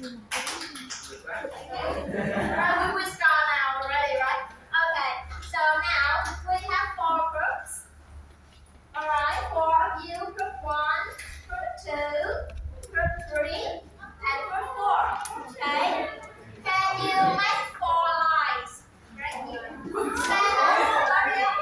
We will start now already, right? Okay, so now we have 4 groups. Alright, 4 of you, group 1, group 2, group 3, and group 4. Okay? Can you make 4 lines? Stand up, hurry up.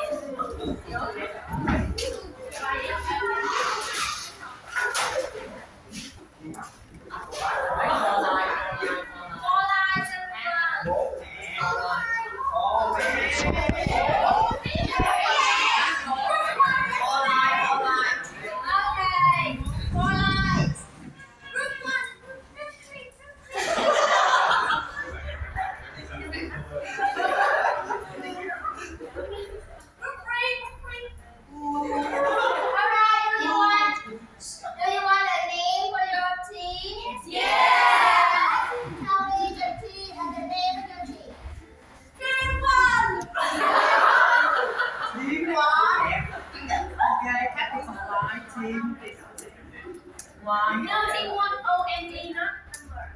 One. No, team 1 OMG, not number.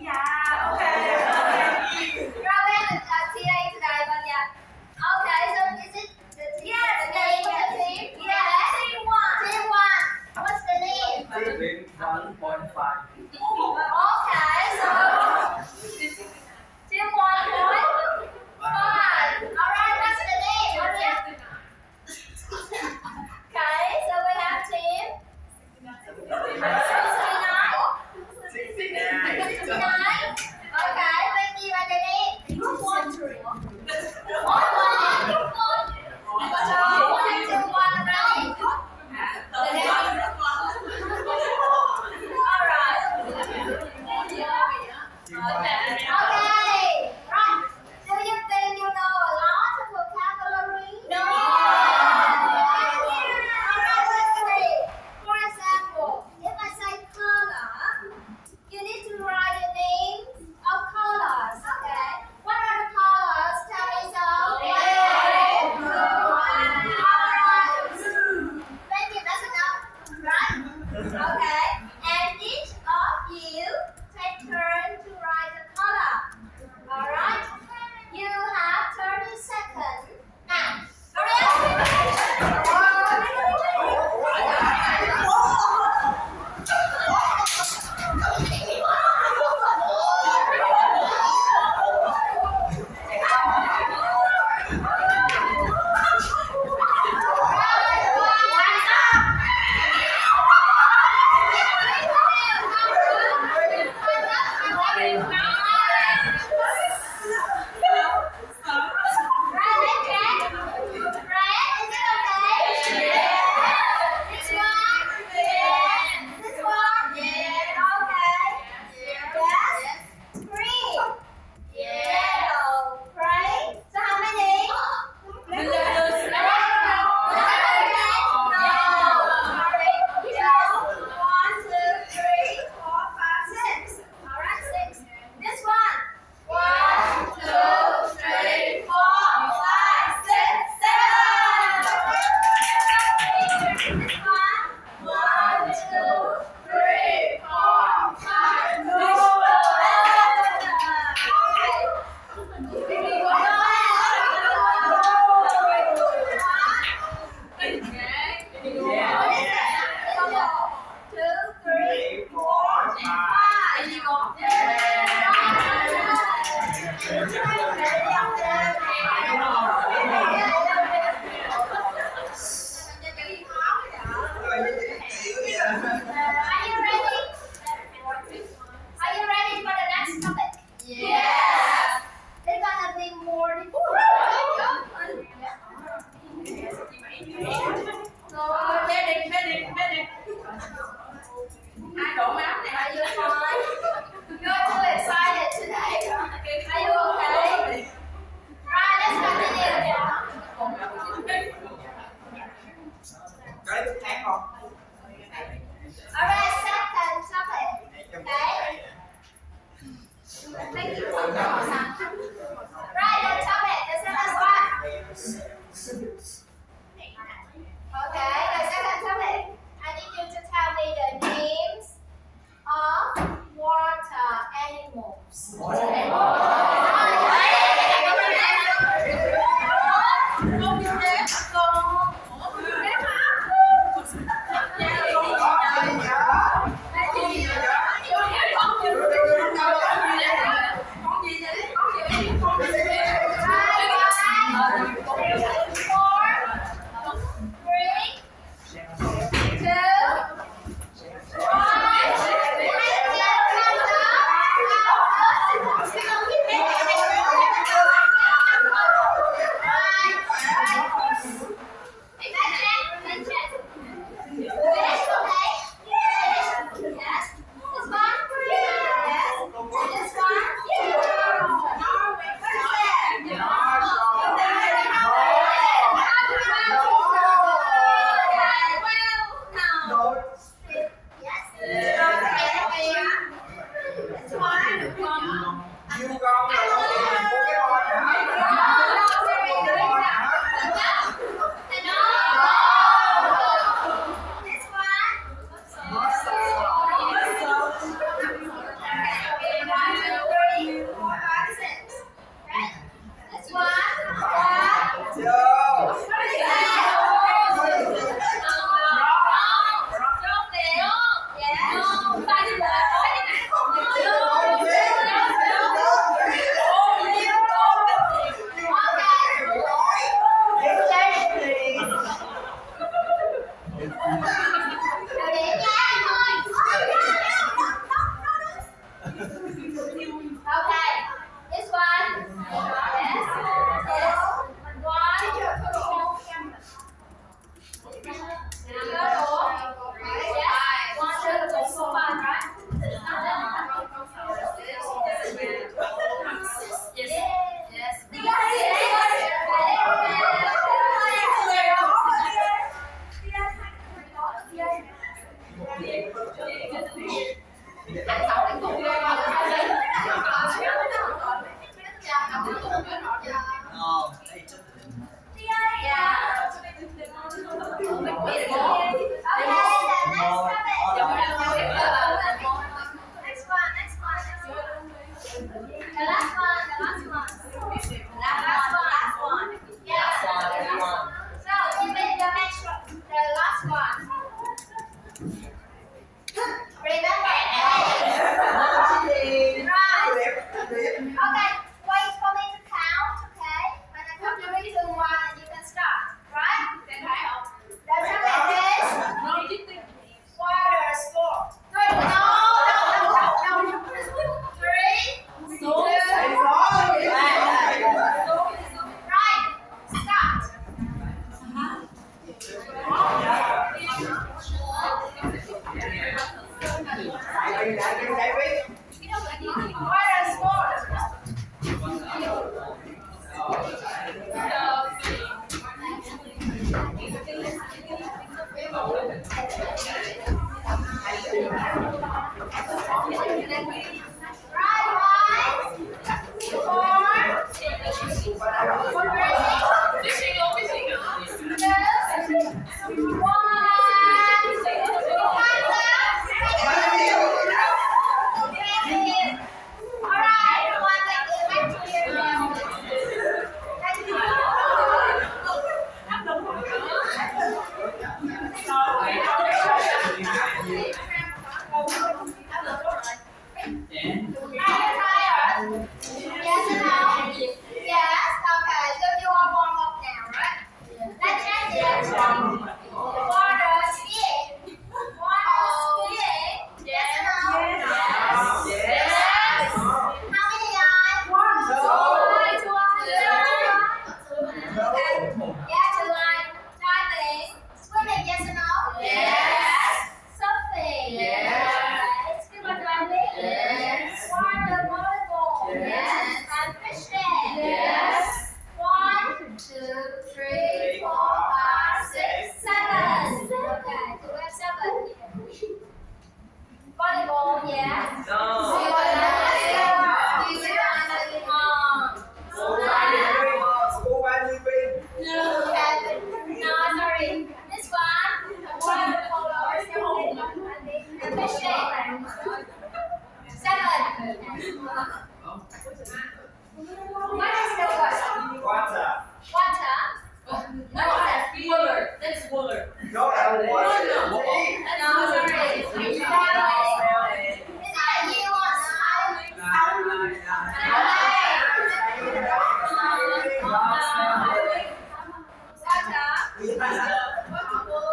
Yeah, okay. Now we have a TA today, but yeah. Okay, so is it the name of the team? Yes. Team 1. Team 1. What's the name? Team 1.5. Okay, so team 1.5. Alright, what's the name? Okay, so we have team 69. Okay, thank you. And the name? Group 1. So, 1, 2, 1 ready? Okay, right. Do you think you know a lot of vocabulary? No. Alright, let's see. For example, if I say color, you need to write the names of colors. Okay. What are the colors? Tell me so. Red, blue, and orange. Thank you. That's enough, right? Okay. And each of you take turn to write the color. All right. You have 30 seconds. Now, hurry up. Sophie. Yes. Good one, Randy. Yes. What is the word? Water. Water. No, that's Wooler. That's Wooler. No, water. No, sorry. Is it a you or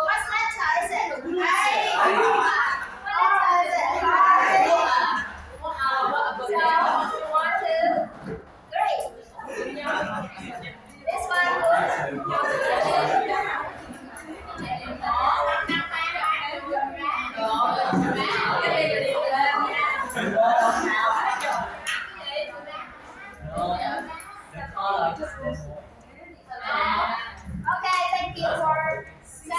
what letter is it? What letter is it? So, 1, 2, 3. This one Okay, thank you for 7.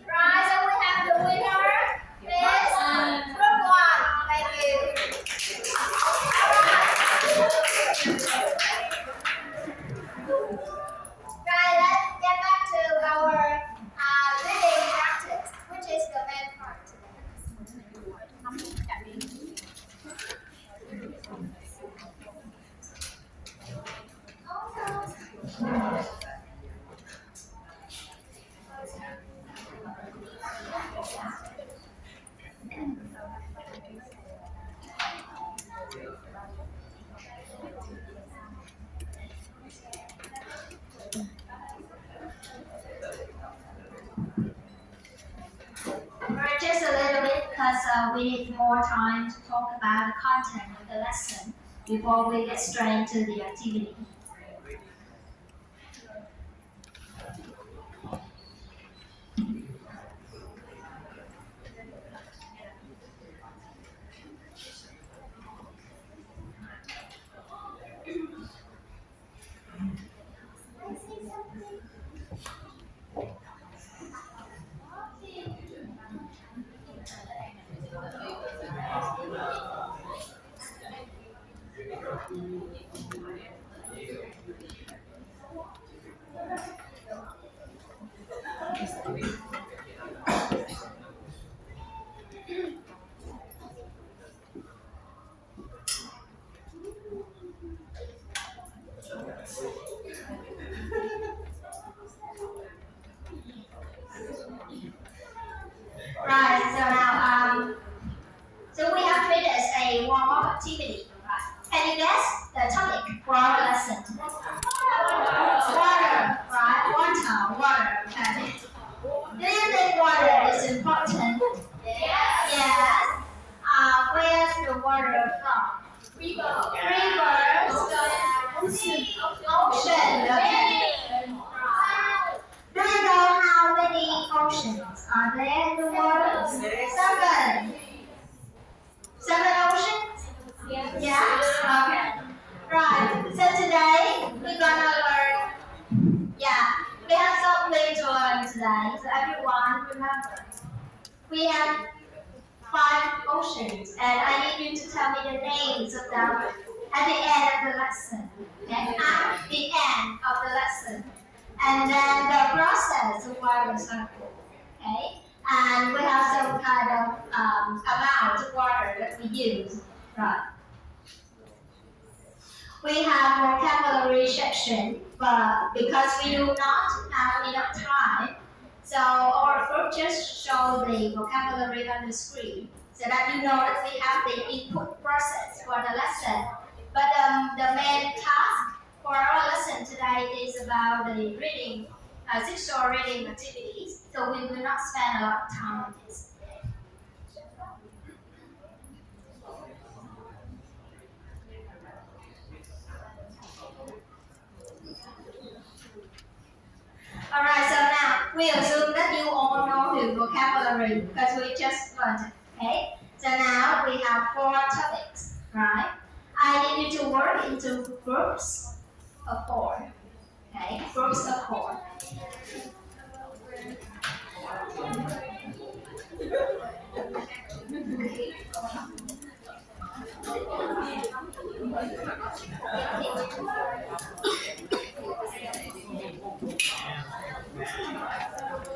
Right, so we have the winner is group 1. Thank you. Right, let's get back to our reading practice, which is the main part just a little bit because we need more time to talk about the content of the lesson before we get straight into the activity. Right, so we have treated as a warm-up activity. Right. Can you guess the topic for our lesson? Water, right? Water. Okay. Do you think water is important? Yes. Where's the water from? Rivers. Ocean. Okay. Do you know how many oceans are there in the world? 7. 7 oceans? Yeah? Okay. Right. So today we're gonna learn. Yeah. We have something to learn today. So everyone remember. We have 5 oceans, and I need you to tell me the names of them at the end of the lesson. Okay? At the end of the lesson. And then the process of water cycle. Okay? And we have some kind of amount of water that we use. Right. We have vocabulary section, but because we do not have enough time, so our group just show the vocabulary on the screen so that you know that we have the input process for the lesson. But the main task for our lesson today is about the reading, Jigsaw reading activities, so we will not spend a lot of time on this. Alright, so now we assume that you all know the vocabulary because we just learned it, okay? So now we have 4 topics, right? I need you to work into groups of 4, okay? Groups of 4.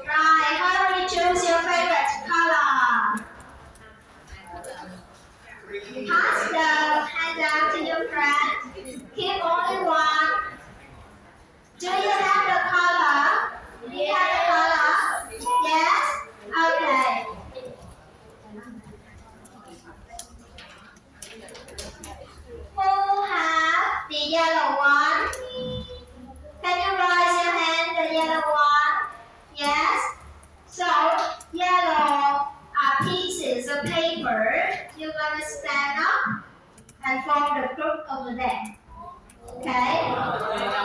Right, how do you choose your favorite color? Who have the yellow one? Can you raise your hand, the yellow one? Yes? So, yellow are pieces of paper. You're gonna stand up and form the group over there. Okay? Right.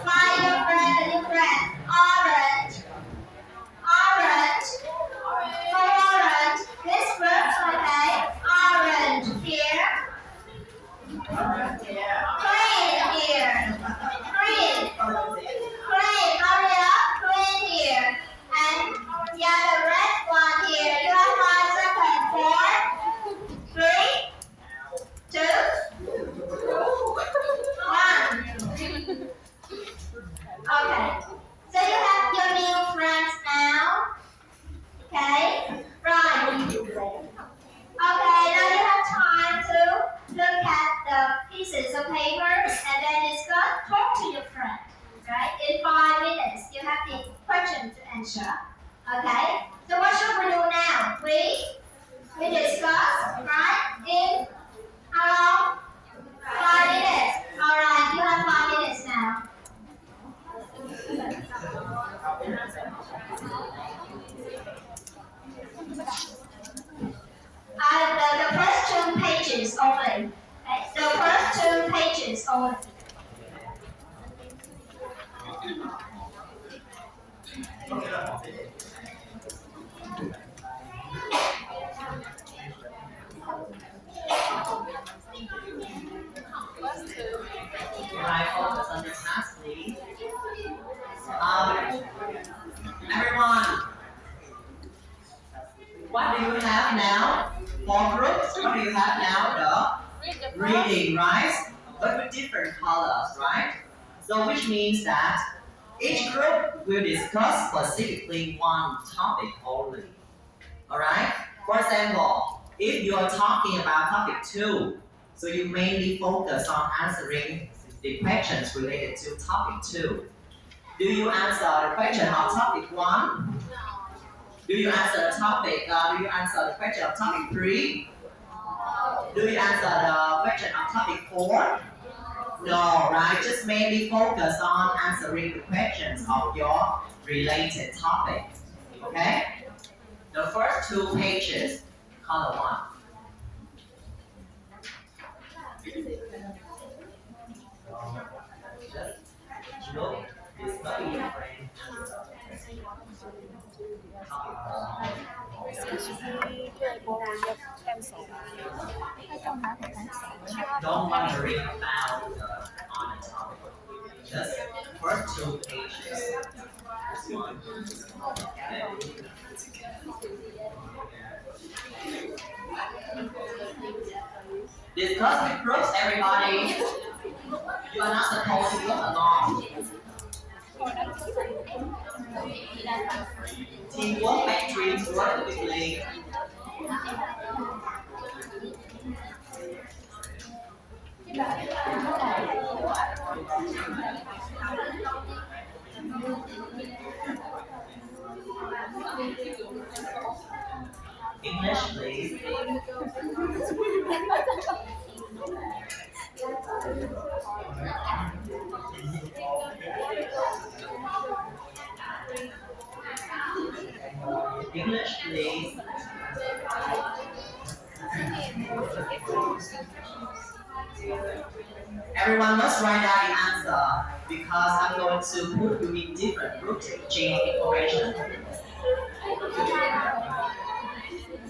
Find your friend. Orange. Orange. Orange. This group, okay? Orange here. Green here. Green. Green. Hurry up. Green here. And yeah, the red one here. You have 5 seconds. 4, 3, 2, 1. Okay. So you have your new friends now. Okay. Right. Okay. Now you have time to look at the pieces of paper and then discuss. Talk to your friend. Right. In 5 minutes, you have the question to answer. Okay. So what should we do now? We discuss. Right. In how long? 5 minutes. All right. You have 5 minutes now. The first 2 pages only. Okay? The first 2 pages only. Right, focus on the task, please. Everyone, what do you have now? 4 groups. What do you have now? The reading, right? But with different colors, right? So which means that each group will discuss specifically one topic only. Alright? For example, if you are talking about topic 2, so you mainly focus on answering the questions related to topic 2. Do you answer the question of topic 1? Do you answer the question of topic 3? Do you answer the question of topic 4? No, right? Just mainly focus on answering the questions of your related topic. Okay? The first 2 pages, color 1. Just look, discover your friend. Don't worry about on the topic. Just first 2 pages. Discuss with groups, everybody. You are not supposed to look along. Teamwork makes dreams work quickly. English, please. English, please. Everyone must write down the answer because I'm going to put you in different groups to exchange information.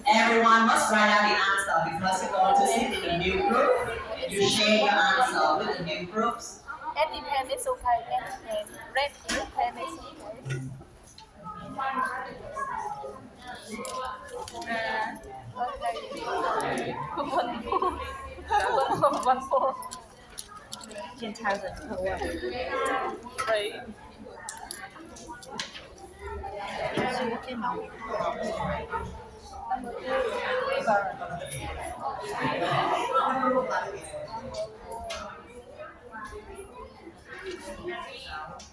Everyone must write down the answer because you're going to sit in a new group and you share your answer with the new groups. Any pen is okay. Any pen. Red pen is okay. Okay. One more. 10,000 per one. Right.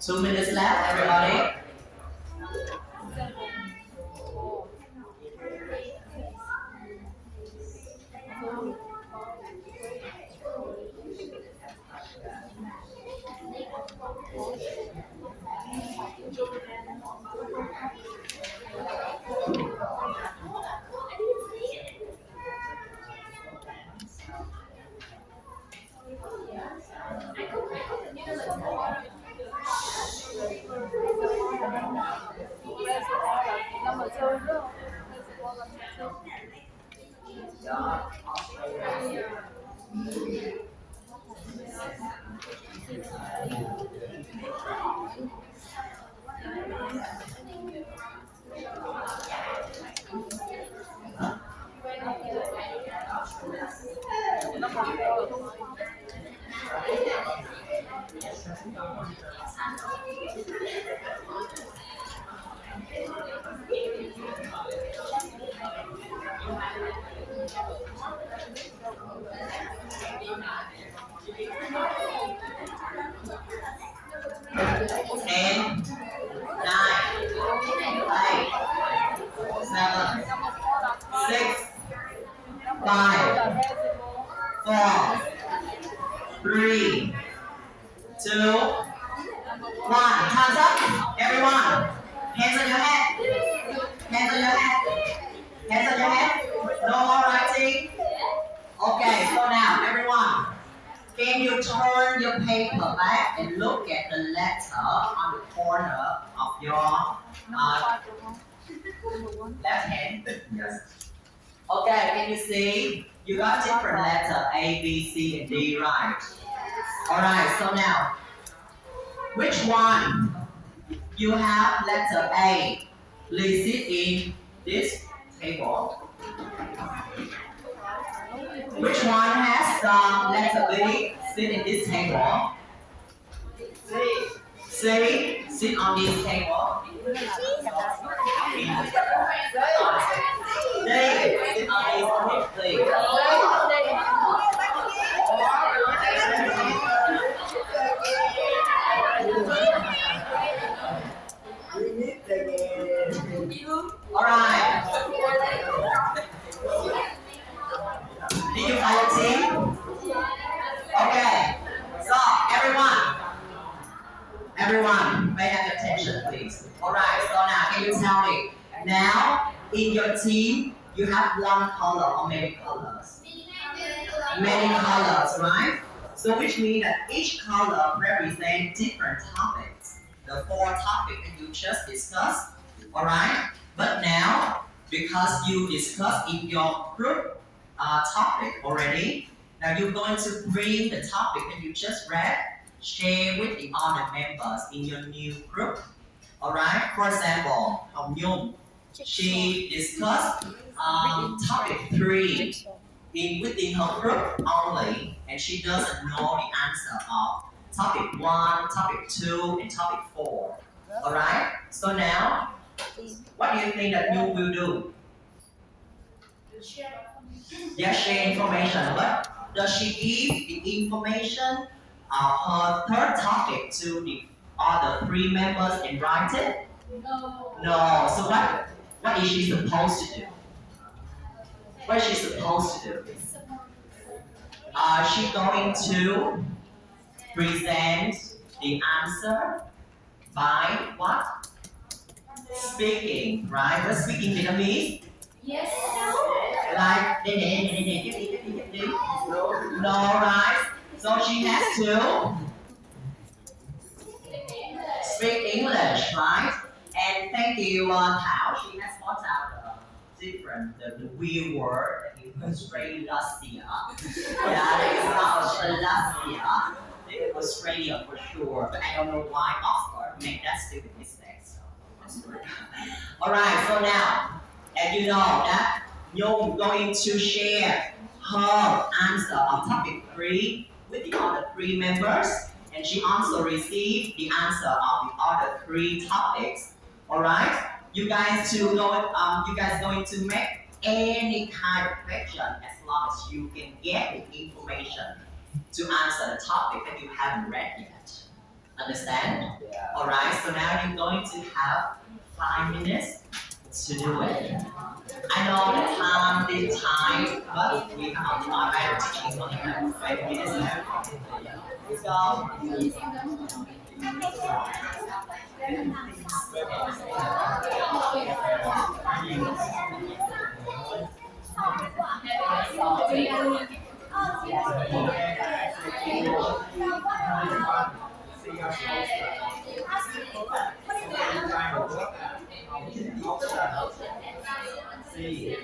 Two minutes left, everybody. 10, 9, 8, 7, 6, 5, 4, 3, 2, 1. Time's up. Everyone, hands on your head. Hands on your head. Hands on your head. No more writing. Okay, so now everyone, can you turn your paper back and look at the letter on the corner of your left hand? Yes. Okay, can you see? You got different letter A, B, C, and D, right? Alright, so now, which one you have letter A? Please sit in this table. Which one has letter B? Sit in this table. C, sit on this table. D, sit on this please. Alright. Did you find a team? Okay. So, everyone, pay attention, please. Alright, so now can you tell me? Now, in your team, you have one color or many colors? Many colors, right? So which means that each color represents different topics. The 4 topics that you just discussed, alright? But now, because you discussed in your group topic already, now you're going to bring the topic that you just read, share with the other members in your new group. Alright? For example, Hồng Nhung, she discussed topic 3 within her group only, and she doesn't know the answer of topic 1, topic 2, and topic 4. Alright? So now, what do you think that you will do? Yeah, share information. But does she give the information of her third topic to the other 3 members and write it? No. So what is she supposed to do? What is she supposed to do? She's going to present the answer by what? Speaking, right? What speaking Vietnamese? Yes. Like no, right? So she has to speak English, right? And thank you, Thảo. She has brought out the weird word that is Australia. Yeah, it's not Australia. It's Australia for sure, but I don't know why Oxford made that stupid mistake. So. Alright, so now, as you know that you're going to share her answer on topic 3 with the other 3 members, and she also received the answer of the other 3 topics. Alright? You guys going to make any kind of question as long as you can get the information to answer the topic that you haven't read yet. Understand? Yeah. Alright, so now you're going to have 5 minutes to do it. I know the time, but we have the automatic teaching only have 5 minutes left. Let's go. See,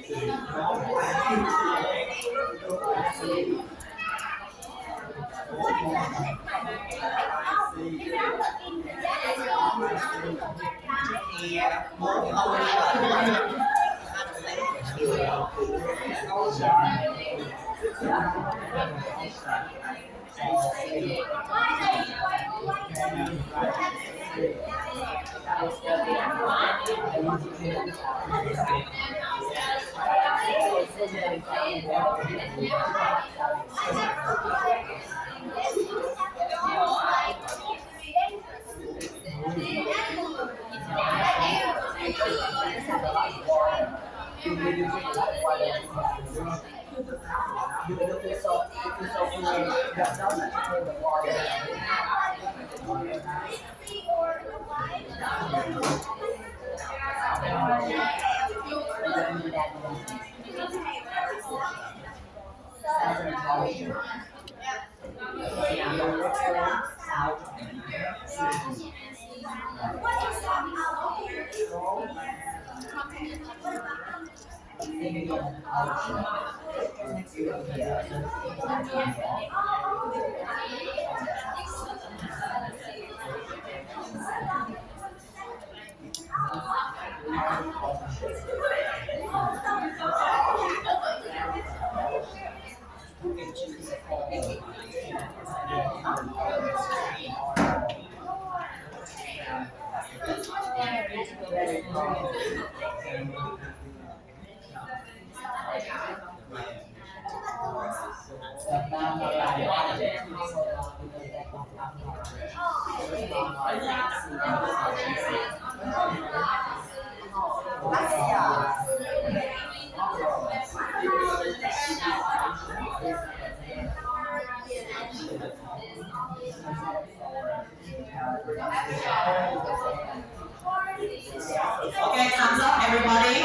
Okay, thumbs up, everybody.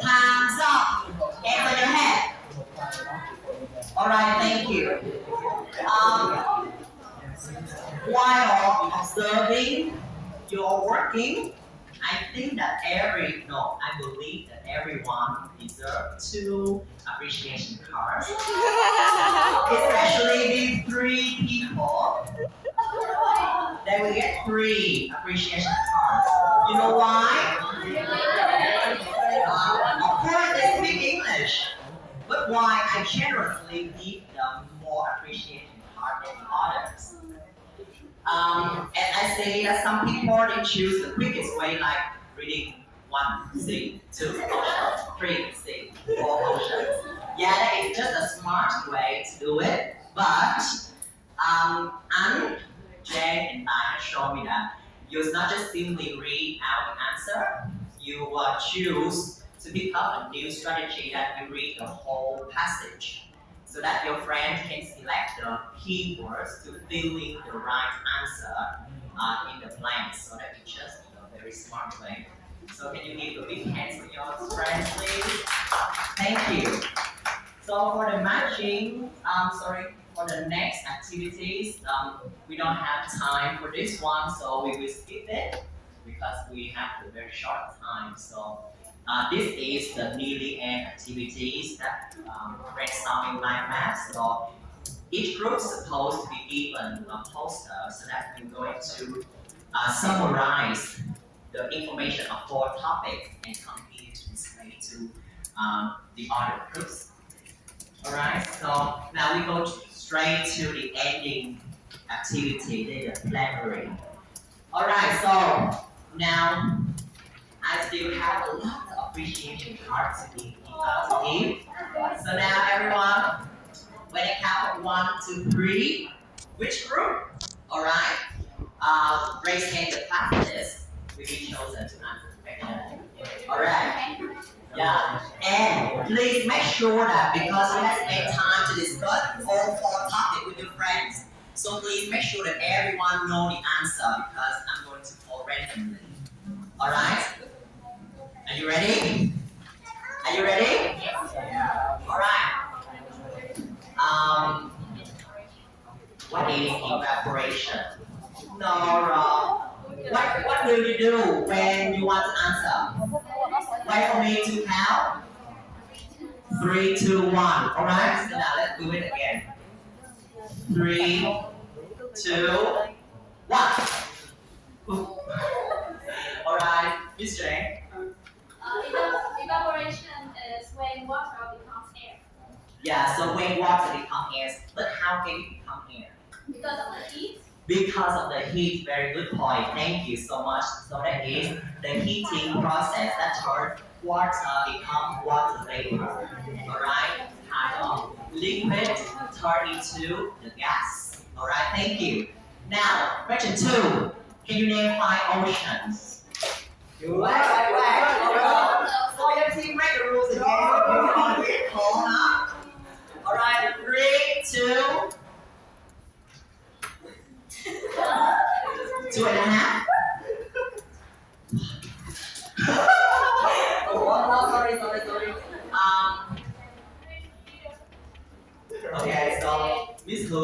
Thumbs up. Hands on your head. All right, thank you. Um, while observing your working, I think that I believe that everyone deserves two appreciation cards, especially these three people. They will get three appreciation cards. You know why? Of course, they speak English, but why I generously give them more appreciation card than the others. And I say that some people they choose the quickest way, like reading one C, two options, three C, four options. Yeah, that is just a smart way to do it. But Anne, Jane, and I have shown me that you not just simply read out the answer, you choose to pick up a new strategy that you read the whole passage so that your friend can select the keywords to fill in the right answer in the blanks so that it's just a very smart way. So can you give a big hand for your friends, please? Thank you. So for the for the next activities, we don't have time for this one, so we will skip it because we have a very short time. So this is the nearly end activities that brainstorming mind maps. So each group is supposed to be given a poster so that we're going to summarize the information of four topics and continue to display to the other groups. Alright, so now we go straight to the ending activity, the plenary. Alright, so now I still have a lot of appreciation cards to give. So now everyone, when I count 1, 2, 3, which group? Alright, raise hand the classes will be chosen to answer the question. Alright. Yeah, and please make sure that because you have spent time to discuss all four topics with your friends, so please make sure that everyone know the answer because I'm going to call randomly. All right? Are you ready? Are you ready? All right. What is evaporation? No, what will you do when you want to answer? Wait for me to count. 3, 2, 1. All right. So now let's do it again. 3, 2, 1. All right, Miss Jane. Evaporation is when water becomes air. Yeah, so when water becomes air, but how can it become air? Because of the heat. Because of the heat, very good point. Thank you so much. So that is the heating process that turns water become water vapor. Alright? Kind of liquid turn into the gas. Alright, thank you. Now, question 2. Can you name 5 oceans? Wait. Hold on. So your team break the rules again. You want to get called, huh? Alright, 3, 2, 2.5. Oh, sorry. Okay, so Miss Hu.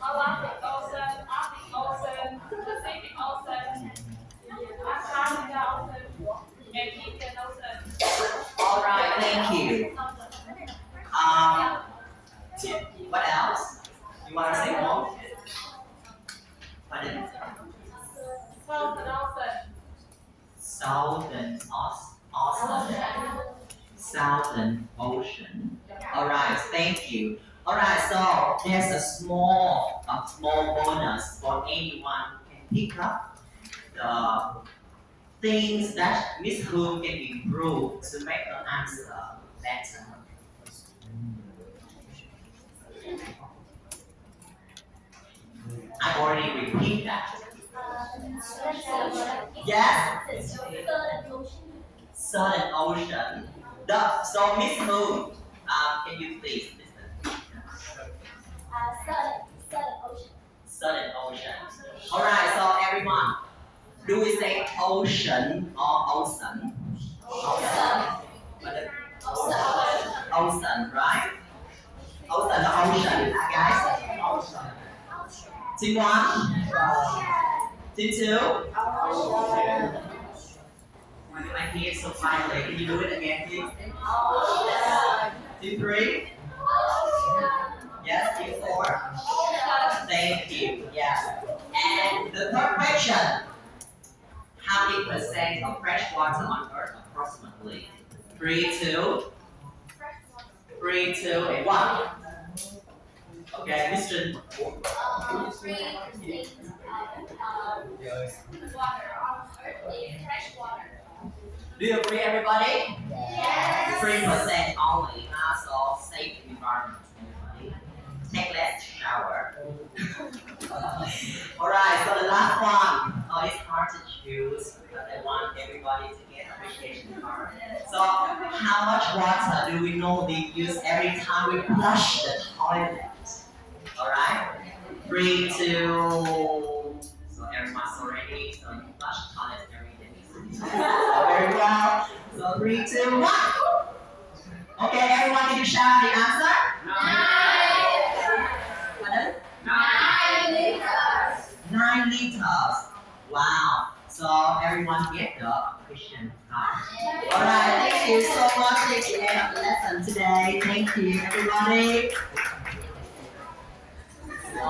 Atlantic Ocean, Arctic Ocean, Pacific Ocean, Atlantic Ocean, and Indian Ocean. All right, thank you. What else? You want to say more? Pardon? Southern Ocean. Southern Ocean. All right, thank you. All right, so there's a small bonus for anyone who can pick up the things that Miss Hu can improve to make the answer better. I already repeat that. Yes. Southern Ocean. So Miss Hu, can you please listen? Southern Ocean. All right, so everyone, do we say ocean or ocean? Ocean, right? Ocean or ocean, guys? Team 1, team 2. I hear so finally. Can you do it again, please? Team 3. Yes, team 4. Thank you. Yes. And the third question. How many percent of fresh water on Earth approximately? 3, 2. 3, 2, and 1. Okay, Mr. Water on Earth is fresh water. Do you agree, everybody? Yes. 3% only. So safe environment, everybody. Take less shower. Alright, so the last one. Oh, it's hard to choose, but I want everybody to get appreciation card. So, how much water do we normally use every time we flush the toilet? Alright? 3, 2. So everyone's already. So you flush the toilet every day. So very well. So 3, 2, 1. Okay, everyone, can you shout the answer? 9 liters. 9 liters. Wow. So everyone get the question right. Alright, thank you so much. That's the end of the lesson today. Thank you, everybody. So,